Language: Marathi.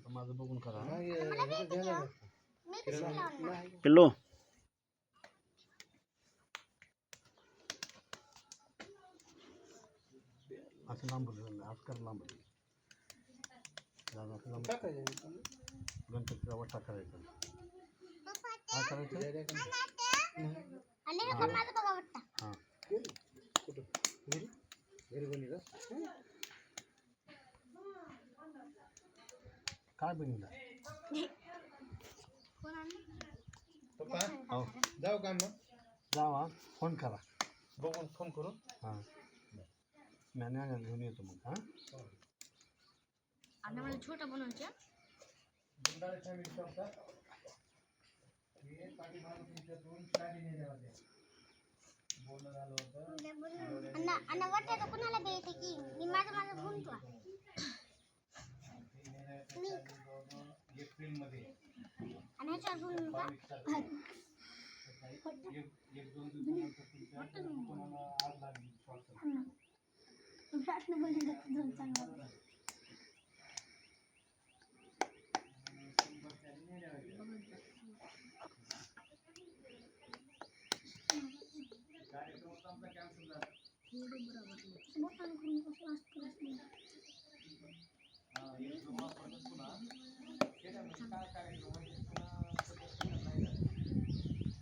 माझं बघून करा पिल्लू असं लांब आज कर लांब गणपतीला वटा करायचा काय करायचं हां काय बघितलं पप्पा जाऊ का मग जावा फोन करा बघून फोन करू हां मॅन्याला घेऊन येतो मग हां आणि मला छोटा बनवायचा वाटायचं कुणाला द्यायचं की मी माझं भूमतो एप्रिलमध्ये आणि ह्याच्यावर बोलून का